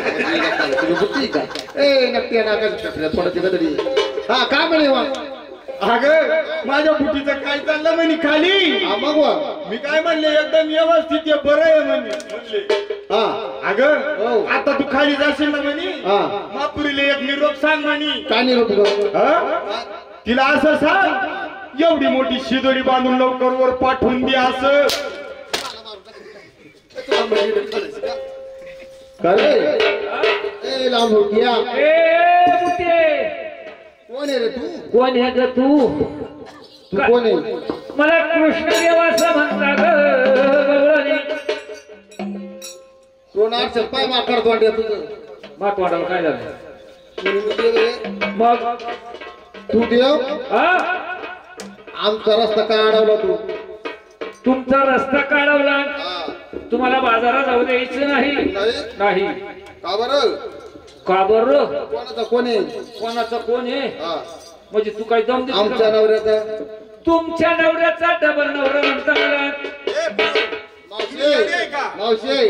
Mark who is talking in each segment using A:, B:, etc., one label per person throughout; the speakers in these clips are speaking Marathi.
A: तुझी बुद्धी का ए नक्की ना का थोडं तिकडे तरी हा काय म्हणे
B: अगं माझ्या बुटीचं काय चाललं म्हणे खाली
A: मग
B: मी काय म्हणले एकदम व्यवस्थित आहे बरं आहे म्हणले
A: हा
B: अगं आता तू खाली जाशील ना म्हणे मापुरीला एक निरोप सांग म्हणे
A: काय निरोप
B: तिला असं सांग एवढी मोठी शिदोरी बांधून लवकर वर पाठवून दे असं
A: लांब होतीया कोण आहे रे तू
C: कोण आहे ग तू
A: तू कोण आहे
C: मला कृष्णदेव असं म्हणता ग
A: सोनार पाय माकड तोंड तुझं
C: मात वाटायला काय झालं मग
A: तू देव
C: हा
A: आमचा रस्ता काय अडवला तू
C: तुमचा रस्ता काढवला तुम्हाला बाजारात जाऊ द्यायचं नाही नाही
A: का बरं
C: का बरं
A: कोणाचा कोण आहे
C: कोणाचा कोण आहे म्हणजे तू काय दम देतो
A: आमच्या नवऱ्याचा
C: तुमच्या नवऱ्याचा डबल नवरा म्हणता मला
A: मावशी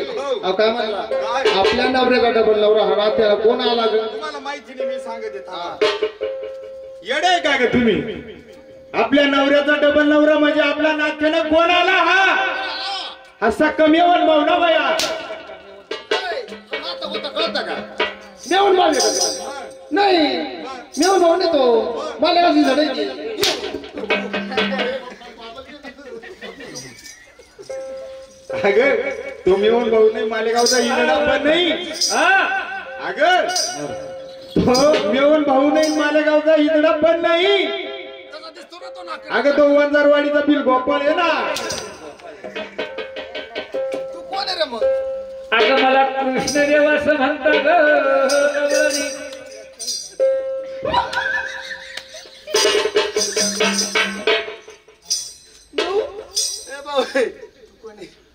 A: काय म्हणला आपल्या नवऱ्याचा डबल नवरा हा त्याला कोण आला ग
B: तुम्हाला माहिती नाही मी सांगत येडे काय ग तुम्ही आपल्या नवऱ्याचा डबल नवरा म्हणजे आपला नात्यानं कोण आला हा असा कमीवन भाऊ ना बाया
A: मेवून भाऊ नाही मेवून भाऊ नाही तो मला कशी झडायची
B: अगं तो मेवून भाऊ नाही मालेगावचा इकडा पण नाही अगं तो मेवून भाऊ नाही मालेगावचा इकडा पण नाही अगं तो वंजारवाडीचा बिल गोपाल आहे ना
A: तू कोण आहे रे मग
C: अगं मला कृष्णदेव असं म्हणता ग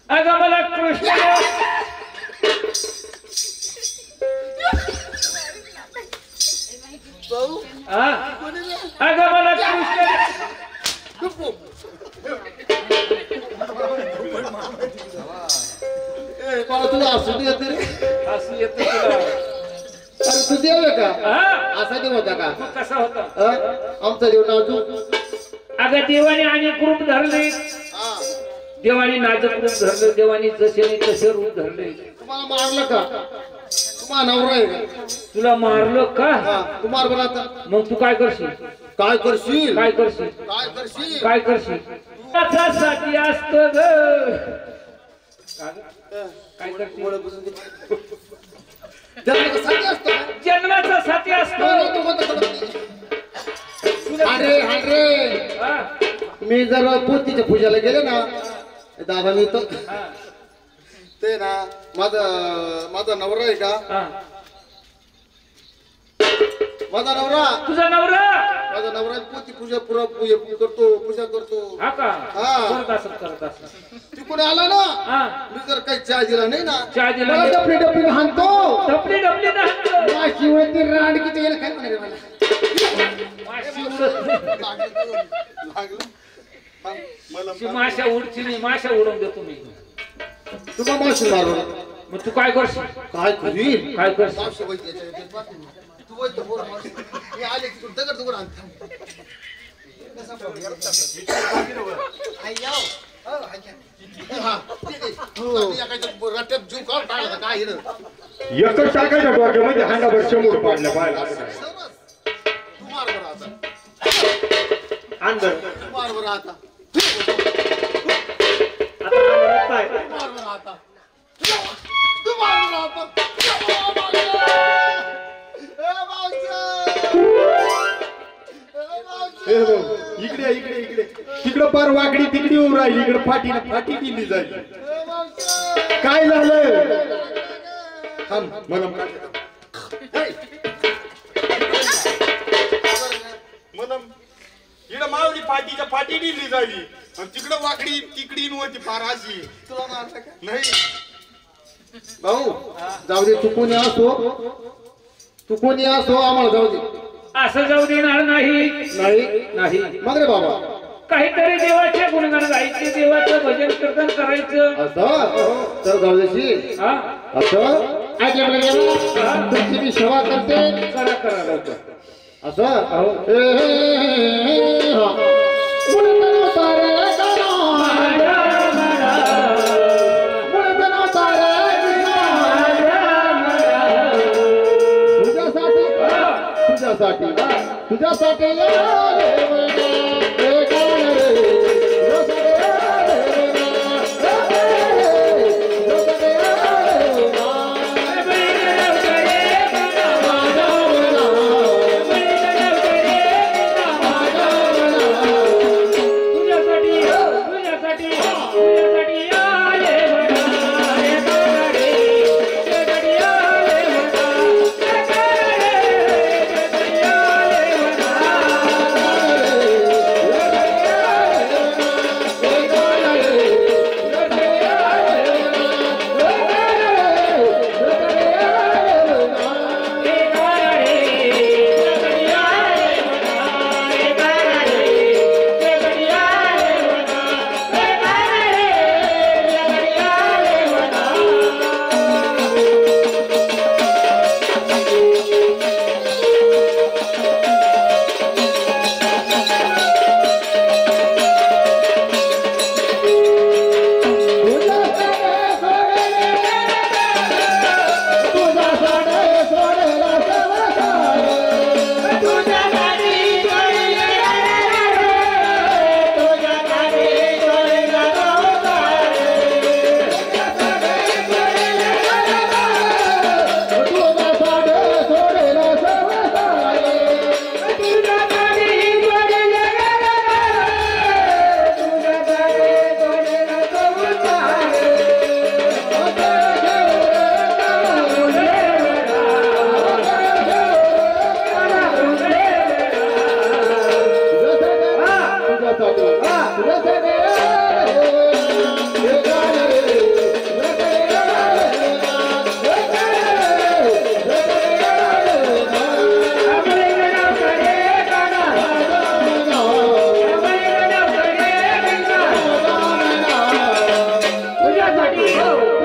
C: अगं मला कृष्णदेव अगं मला
A: मला तुला असू येते रे
C: असं येत तुला
A: अरे तू देव आहे का असा देव होता का
C: कसा होता
A: आमचा देव नाव तू
C: अगं देवाने अनेक रूप धरले देवाने नाजूक रूप धरलं देवाने जसे तसे रूप धरले
A: तुम्हाला मारलं का तुम्हाला नवरा आहे का
C: तुला मारलं का
A: तू मार बरं आता
C: मग तू काय करशील
A: काय करशील
C: काय करशील
A: काय करशील
C: काय करशील त्याच्यासाठी असतं ग काय करशील जन्माचा साथी असतो
A: अरे मी जर पोतीच्या पूजाला गेले ना दादा मी तर ते ना माझा नवरा आहे का माझा नवरा
C: तुझा नवरा
A: माझा नवरा पोती पूजा पूजा करतो
C: हा का करत असत
A: तिकडे आला ना मी जर काही चहा दिला नाही ना
C: चहा दिला
A: डपडी हाणतो
C: डपडी
A: माशी होती राडकीच्या गेला काय म्हणे मला
C: माशा उडची नाही माशा उडवून देतो मी
A: तुला माशी मारू
C: मग तू काय करशील
A: काय करील
C: काय करशील
A: आले की दगड दगड आणतो
B: एकच टाकायच्या डोक्यामध्ये हांडाभर शंभर पाडल्या पाहिला अंदर
A: मार बरं आता
B: इकडे इकडे इकडे तिकडं पार वाकडी तिकडी उभं राहिली इकडे फाटी दिली जाईल काय झालं मला इकडं मावली फाटीच्या फाटी दिली जाईल आणि तिकडं वाकडी तिकडी नव्हती फार अशी
A: तुला मारलं का
B: नाही
A: भाऊ जाऊ दे तू कोणी असो आम्हाला जाऊ दे
C: असं जाऊ देणार नाही
A: नाही मग रे बाबा
C: काहीतरी देवाचे गुणगान गायचे देवाचं भजन कीर्तन करायचं
A: असं तर जाऊ देशील असं ऐकलं मला देवा तुमची मी सेवा करते
C: करा करा लवकर.
A: असं
C: अहो.
A: मुळत नव्हता रे गाणं. मुळत नव्हता रे तुझ्यासाठी तुझ्यासाठी तुझ्यासाठी आले वैना. हे गाणं रे तुझ्यासाठी आले वैना. तुझ्यासाठी आले वैना.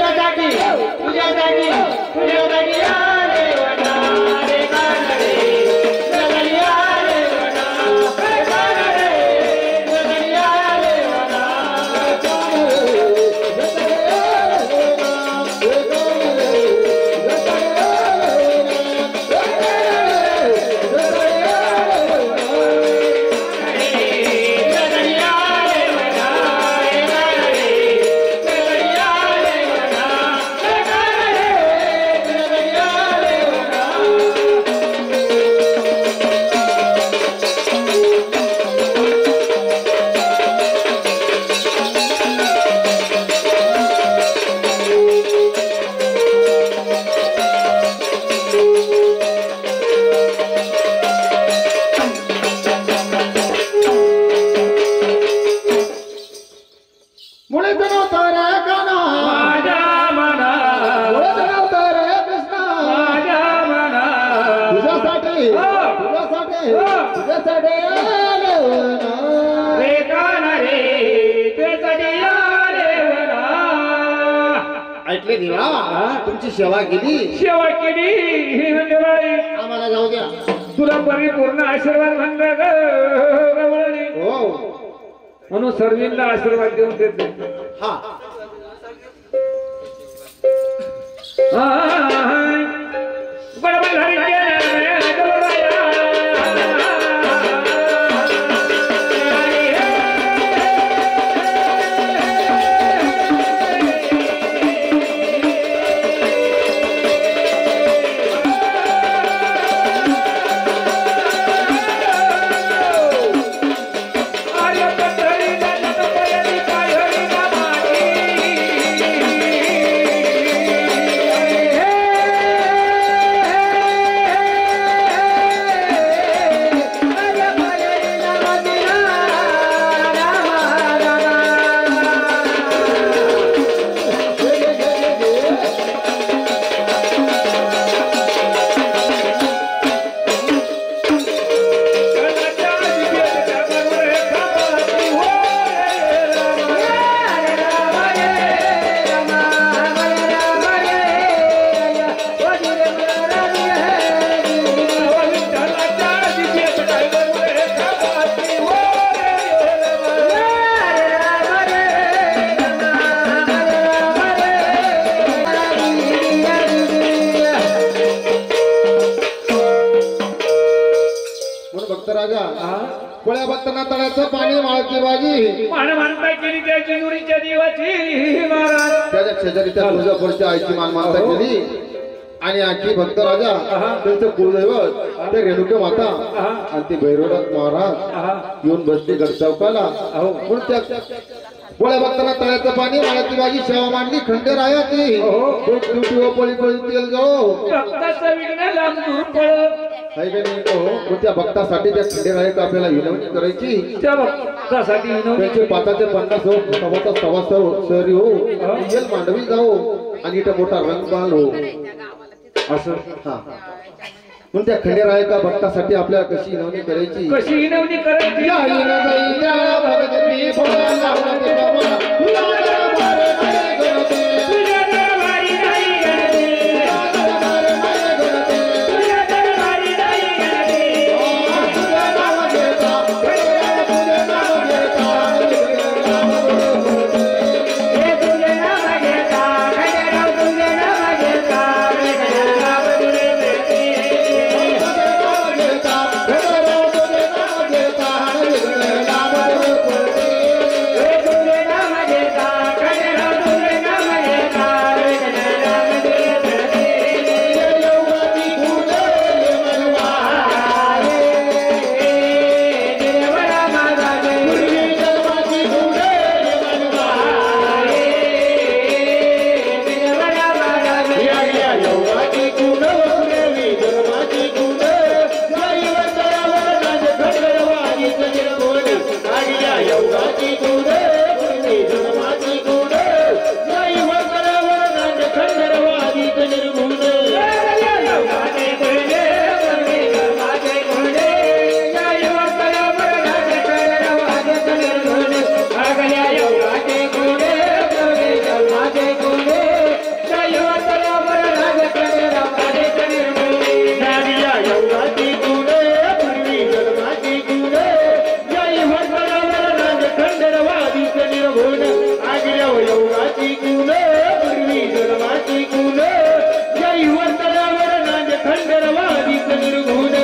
C: तुझ्यासाठी तुझ्यासाठी तुझ्यासाठी आले वना रे कानडे तुझ्यासाठी आले वना रे कानडे तुझ्यासाठी आले वना
A: मुळे बनवतो रे काना
C: माझ्या मना
A: मुळे बनवतो रे कृष्णा
C: माझ्या मना
A: तुझ्यासाठी तुझ्यासाठी आले वना.
C: रे कानडे तुझ्यासाठी आले वना
A: ऐकले देवा तुमची सेवा केली
C: सेवा केली ही म्हणजे बाई
A: आम्हाला जाऊ द्या.
C: तुला परिपूर्ण आशीर्वाद म्हणला ग गवळणी.
A: हो
C: म्हणून सर्वींना आशीर्वाद देऊन देते
A: हा
C: बरोबर झाली
A: राजा पोळ्या भक्तांना तळ्याचं पाणी माळची भाजी
C: मान मानता केली त्या जेजुरीच्या देवाची महाराज
A: त्याच्या शेजारी त्या तुळजापूरच्या आईची मान मानता केली आणि आणखी भक्त राजा त्यांचं कुलदैवत ते रेणुका माता आणि ते भैरवनाथ महाराज येऊन बसले गड चौकाला म्हणून त्या पोळ्या भक्तांना तळ्याचं पाणी माळाची भाजी सेवा मांडली खंडेरायाची ड्युटी व पोळी पोळी तेल जाओ
C: भक्ताचं विघ्न लांब दूर पळो
A: त्या भक्तासाठी त्या खंडेरायाची आपल्याला विनवणी करायची
C: त्या भक्तासाठी विनवणी
A: त्यांचे पाताचे 50 सहरी हो येल मांडवी जाओ आणि इथं मोठा रंगबाण हो असं हा म्हणून त्या खंडेरायाच्या भक्तासाठी आपल्याला कशी विनवणी करायची
C: कशी विनवणी करायची वाटी गुण या युवा तळावर नांद खंडरवादीच निर्गुण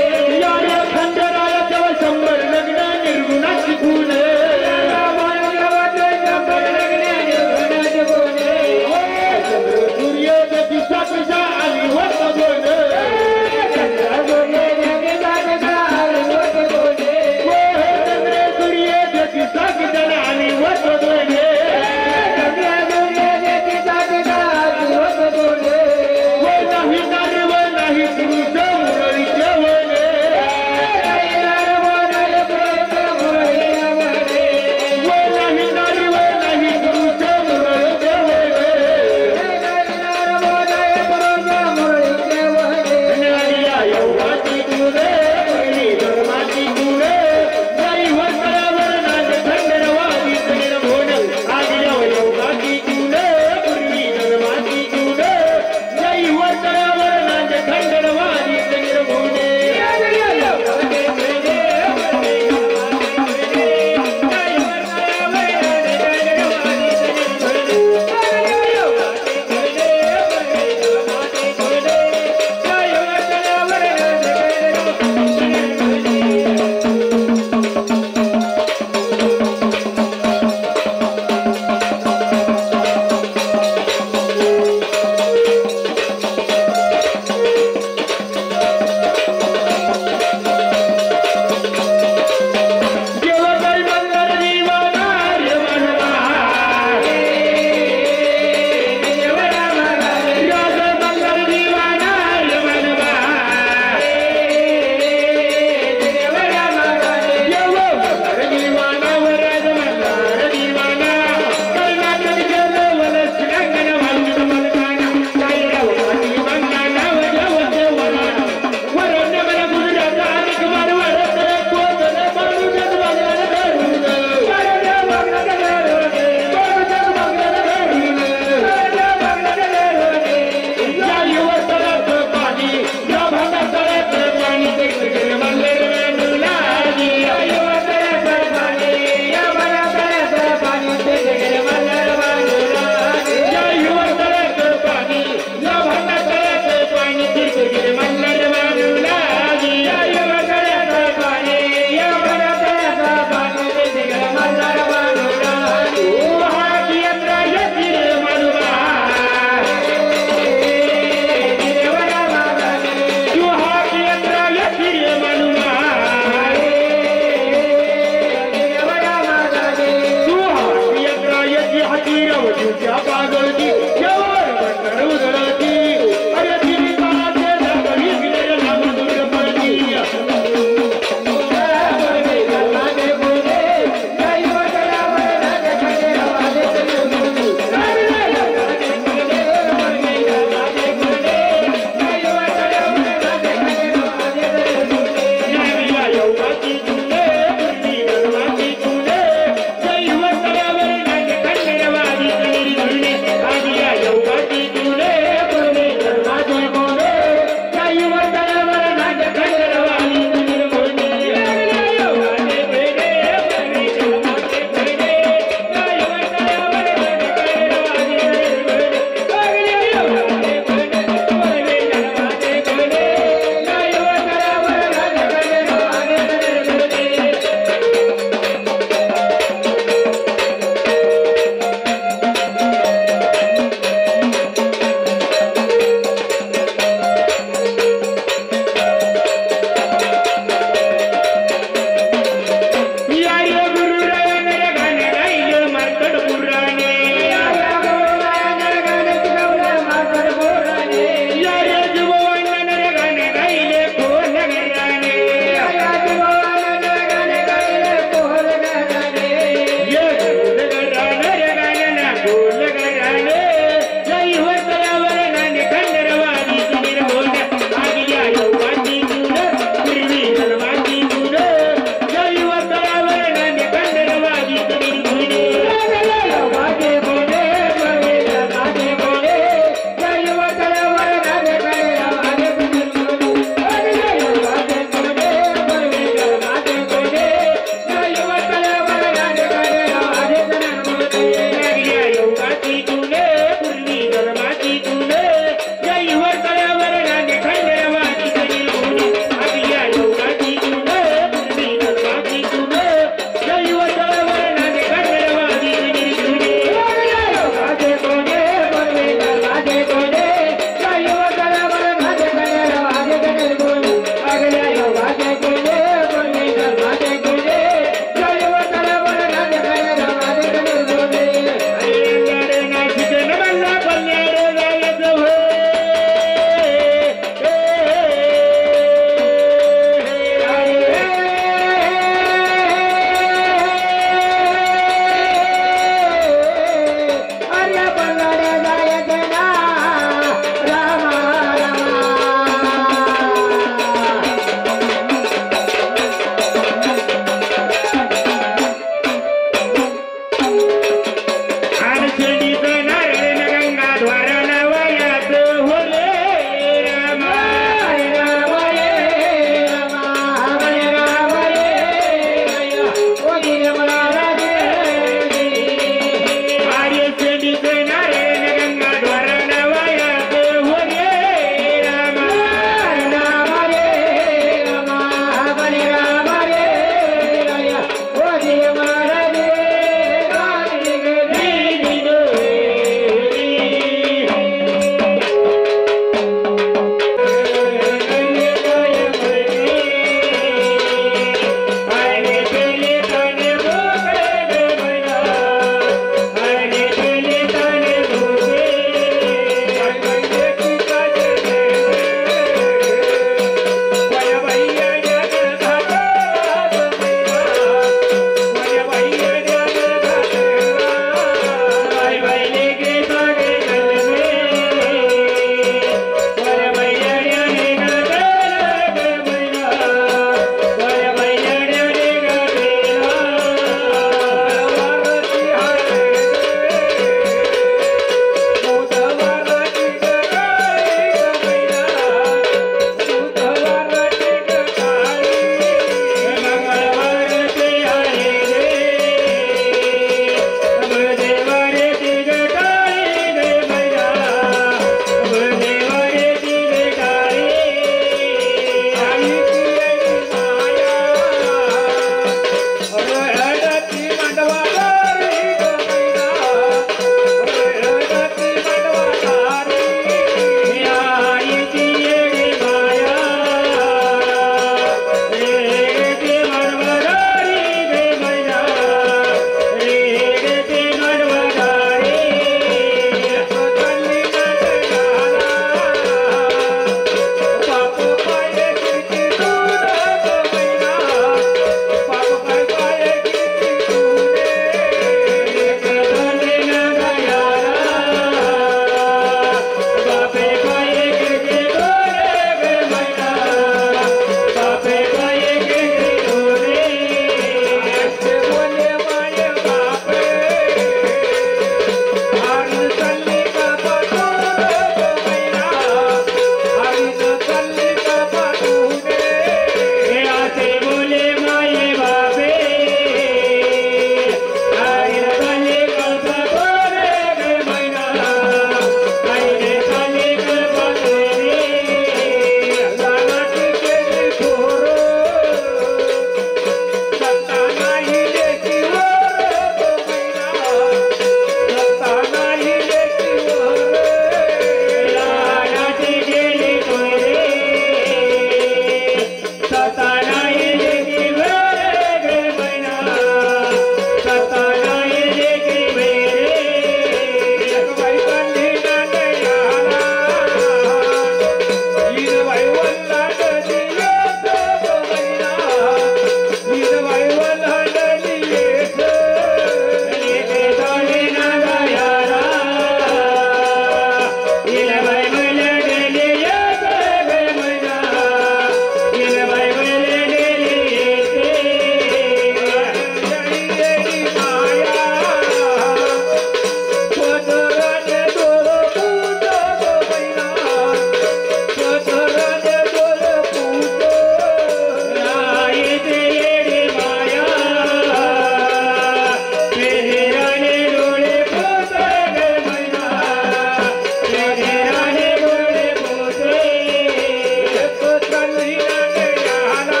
C: महिना गयाला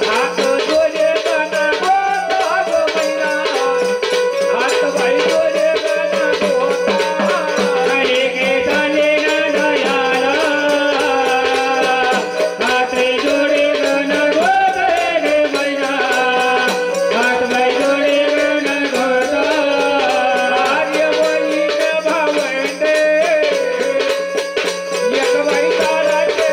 C: हात जोडे गणा गोता गो महिना हात बाई जोडे गणा गोता अरे के झाले ना दयाला हात जोडे गणा गोता रे महिना हात बाई जोडे गणा गोता आर्य बहीण भावंडे एक बाई ताराचे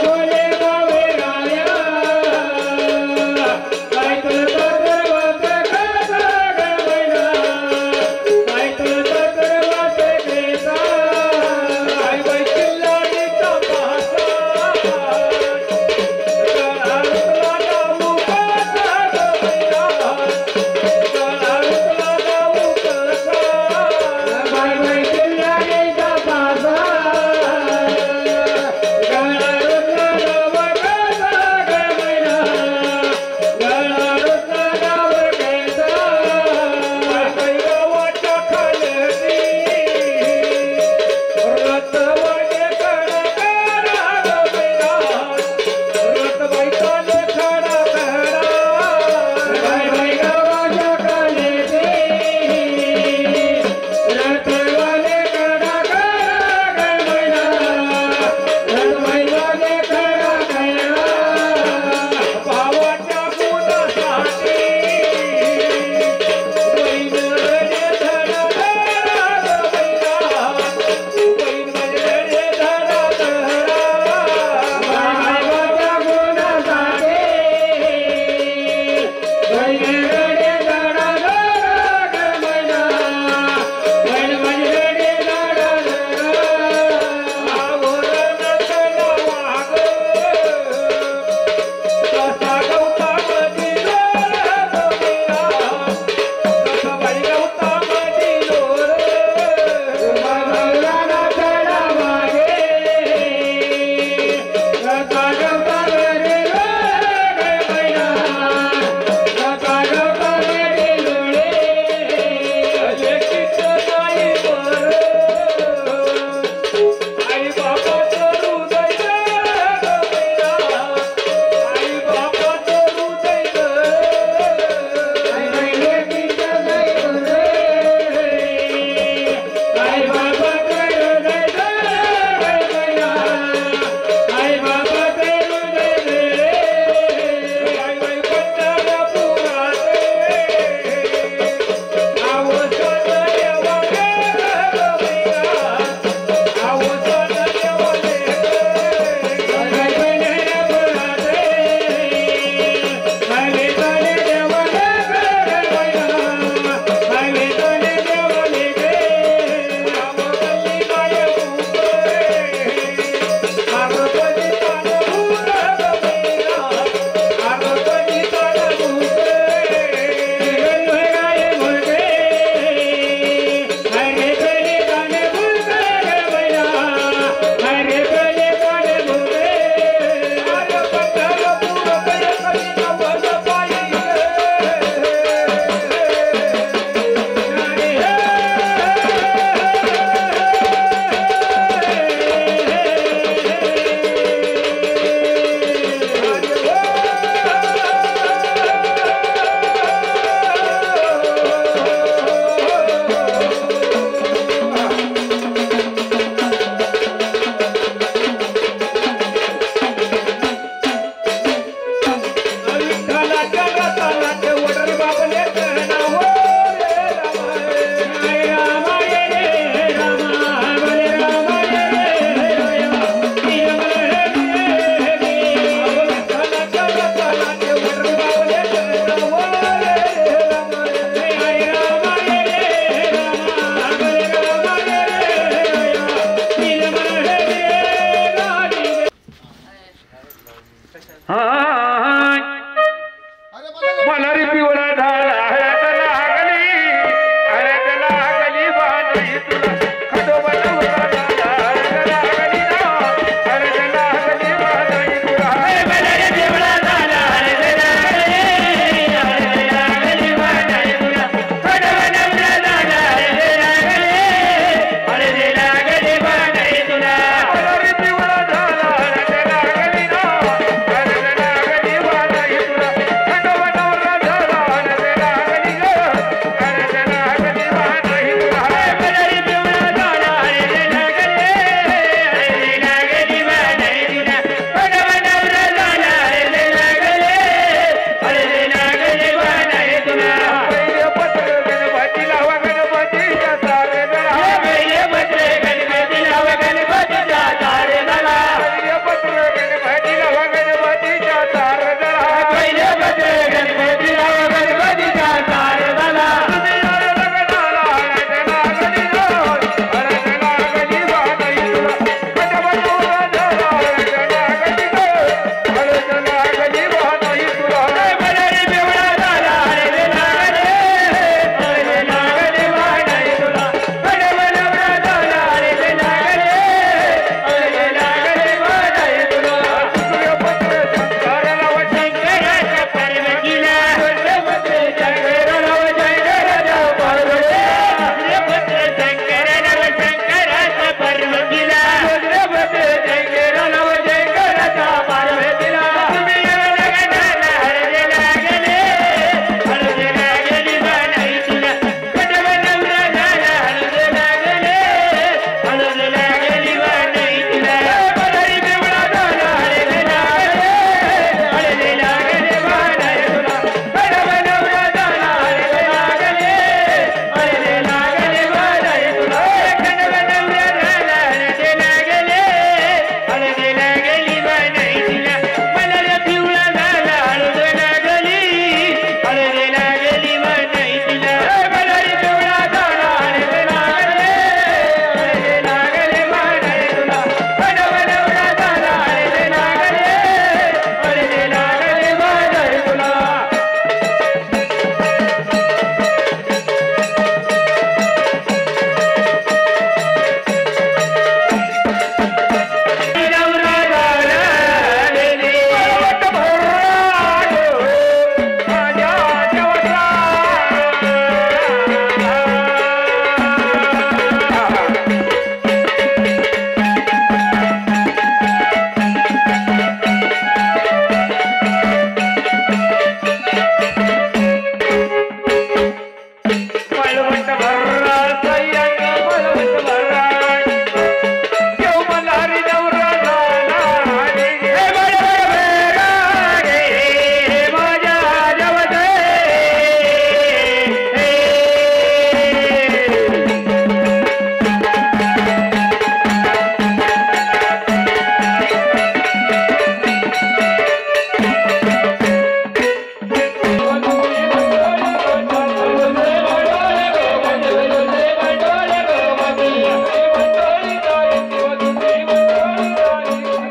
C: बोले गावे राया काय तुला सर्वात कसा गवैना काय तुला सर्वात ग्रेसा काय बाई किल्लाडीचा पासा काळातला गाऊ कसा गवैना काळातला गाऊ कसा बाई बाई किल्लाडीचा पासा काळातला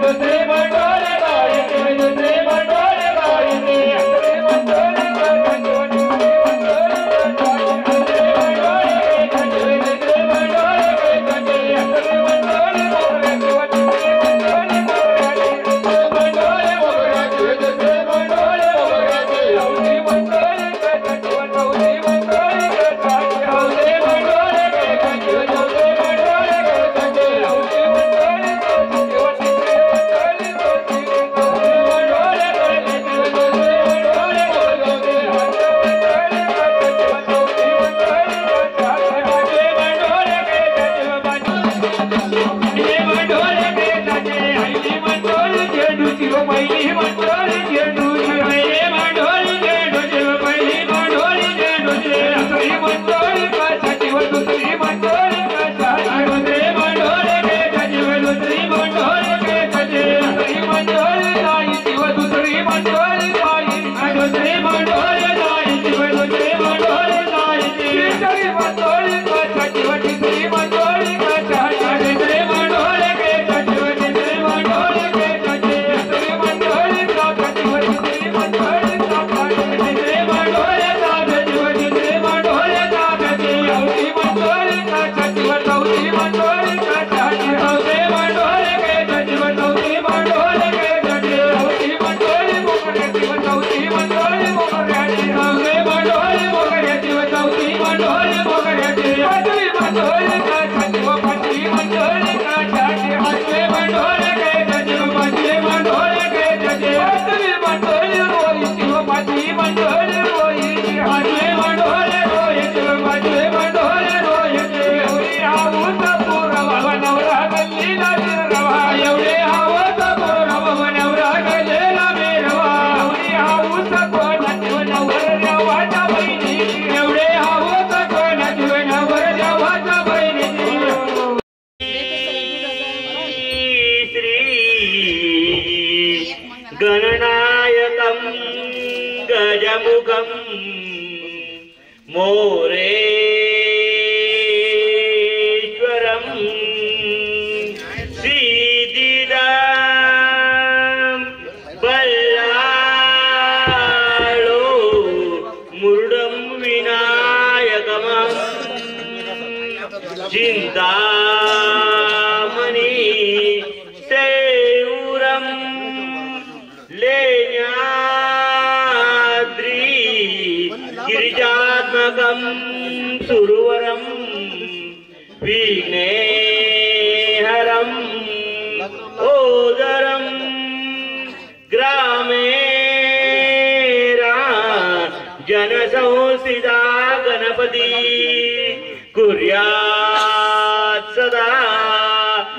C: दुसरे मंडोळे गायते दुसरे मंडोळे गायते दुसरे मंडोळे
D: गणनायकं गजमुखं मोरेश्वरं श्रीदिदां बल्लाळो मुरुडं विनायकमं चिन्तामणि लेण्याद्री गिरिजात्मकं सुरवरं विघ्नेहरं ओदरं ग्रामेरा जनसंस्थिता गणपती कुर्यात् सदा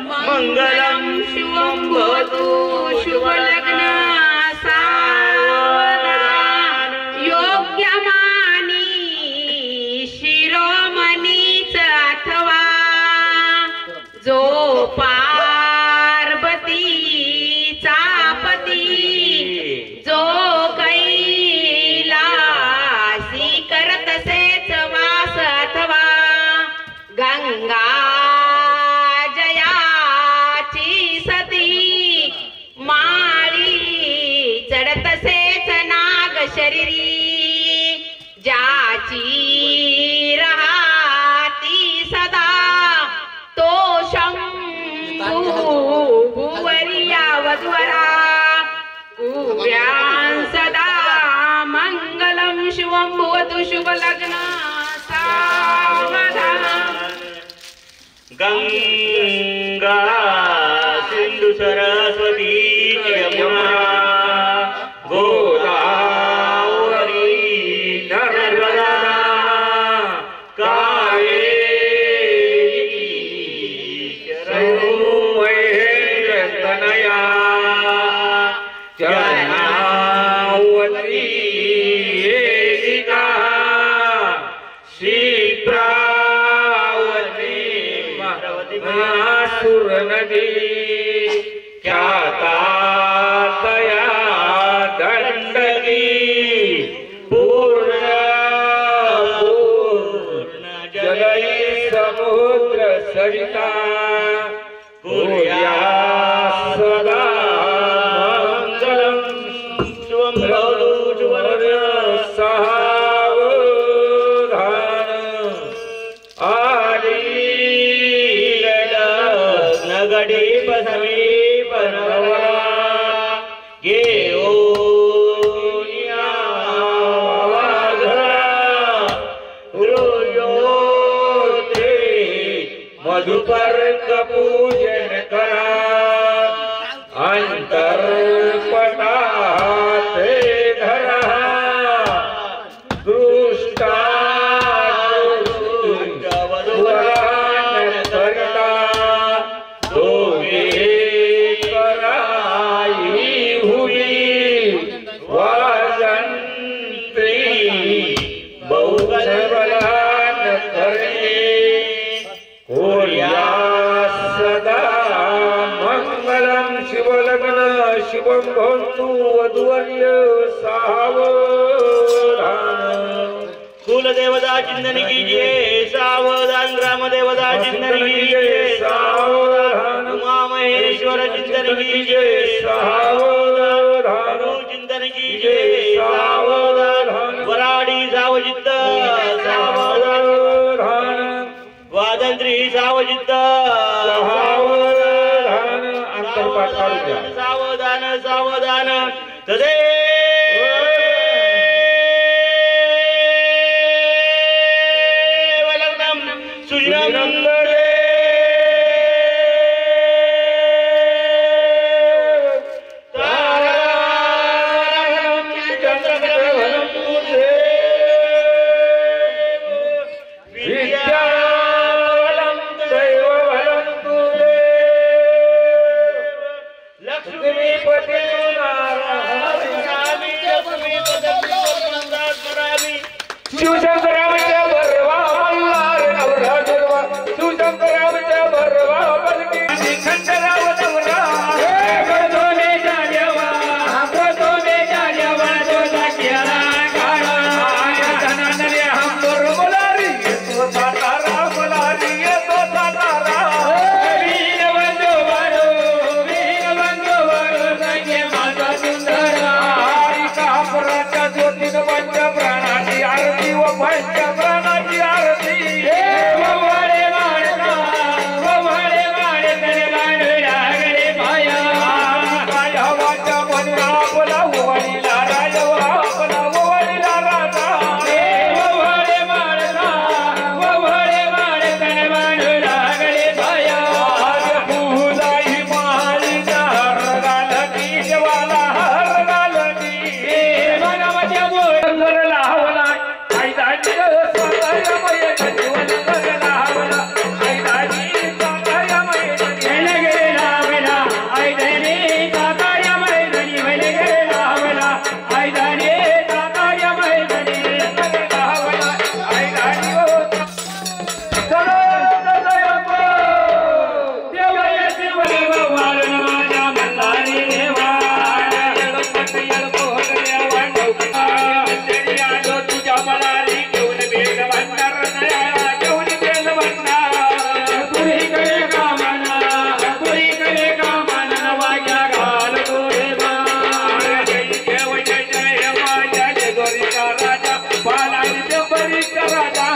D: मंगलम
E: शिवं भवतु शुभलग्न सावधान योग्यमानी शिरोमणीच अथवा जो पार्वतीचा पती जो कैलासी करत सेच वास अथवा गंगा शरीरी ज्याची राहती सदा तो शंभू भुवरिया वधवरा कुर्यां सदा मंगलम शिवं भवतु शुभ लग्न सावधान
D: गंगा सिंधु सरस्वती यमुना गोदावरी नर्मदा कावेरी तनया जनावती शिप्रावती महासुर नदी ख्याता तया दंडगी पूर्ण जलई समुद्र सरिता कुर्या सदा
C: शिवलग्न शिवम भवन्तु वधूवर्य सावधान
D: कुलदेवता चिंतन कीजिए सावधान ग्रामदेवता चिंतन कीजिए
C: सावधान
D: उमा महेश्वर चिंतन कीजिए
C: सावधान
D: चिंतन कीजिए
C: सावधान
D: वराडी सावचित्त
C: सावधान
D: वादंत्री सावचित्त
C: सावधान अंतर्पाठ काढून द्या.
D: सावधान सावधान तदे
C: शिवशंकराच्या बरवा मल्हार नवरा जगवा शिवशंकराच्या बरवा बलकी खंडराव नवरा गोदोने जालेवा गोदोने जालेवा तो जाकियाला काळा धनंदरे हम बोलारी तो सातारा बोलारी तो सातारा वीर बंधू वारो संगे माझा सुंदरा कापराच्या ज्योतीन पंच प्राणाची आरती व पंच प्राणाची आरती ववाडे माणसा ववाडे माणे तने लांडे लागले माया माया वाचा मनुरा आपला ववाडीला राजवा आपला ववाडीला राजा ववाडे माणसा ववाडे माणे तने लांडे लागले माया फुलाही माळीचा हर घालती देवाला हर घालती मनामध्ये मोर लावला आईदाजी स्वतःमय जीवन लावला आईदाजी स्वतःमय गेले गेले लावला आईदाने तातायमय धनी गेले गेले लावला आईदाने तातायमय धनी लावला आईदाजी चलो देवाची वैभव वारण माझ्या मल्हारी देवा तुझ्या मनाली घेऊन बेल भंडार घेऊन बेल भंडार तुरीकडे कामना वाग्या घाल डोळे मार जय देव जय जय माझ्या जेजोरीचा राजा बालाजी देवरीचा राजा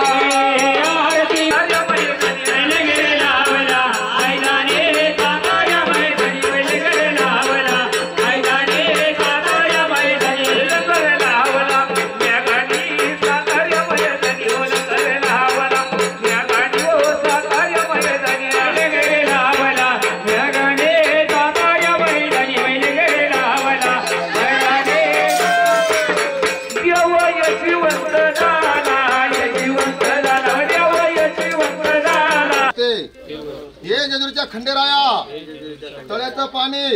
C: आरती गेले लावला आईदाने ताताया मैदानी गेले लावला आईदाने ताताया मैदानी लावला
A: हे जेजुरीच्या खंडेराया तळ्याचं पाणी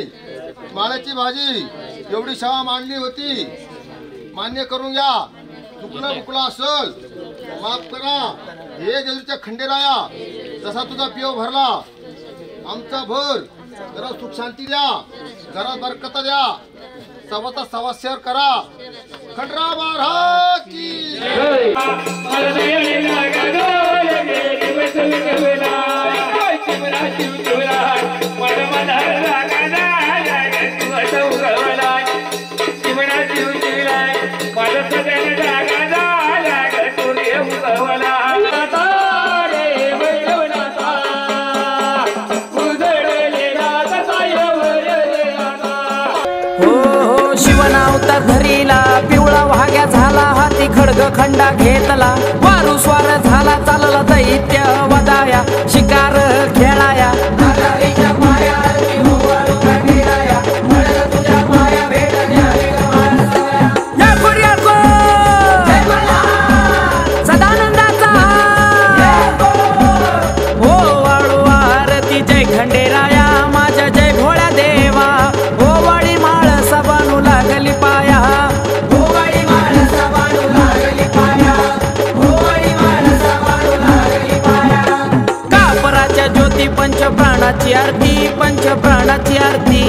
A: माळ्याची भाजी एवढी शाळा मांडली होती मान्य करून घ्या चुकलं बुकलं असल माफ करा हे जेजुरीच्या खंडेराया जसा तुझा पिओ भरला आमचा भर जरा सुख शांती द्या घरात बरकत द्या सवाचा सवा शेअर करा खंडराव महाराज की
F: शिवनावतार धरीला पिवळा वाघ्या झाला हाती खडग खंडा घेतला वारू स्वार झाला चालला दैत्य वदाया शिकार खेळाया सदानंदाचा हो वाळू आरती जय खंडेराया माझ्या जय भोळ्या देवा हो वाडी माळ सबानू लागली पाया हो वाडी माळ सबानू लागली पाया हो वाडी माळ सबानू लागली पाया कापराच्या ज्योती पंच प्राणाची आरती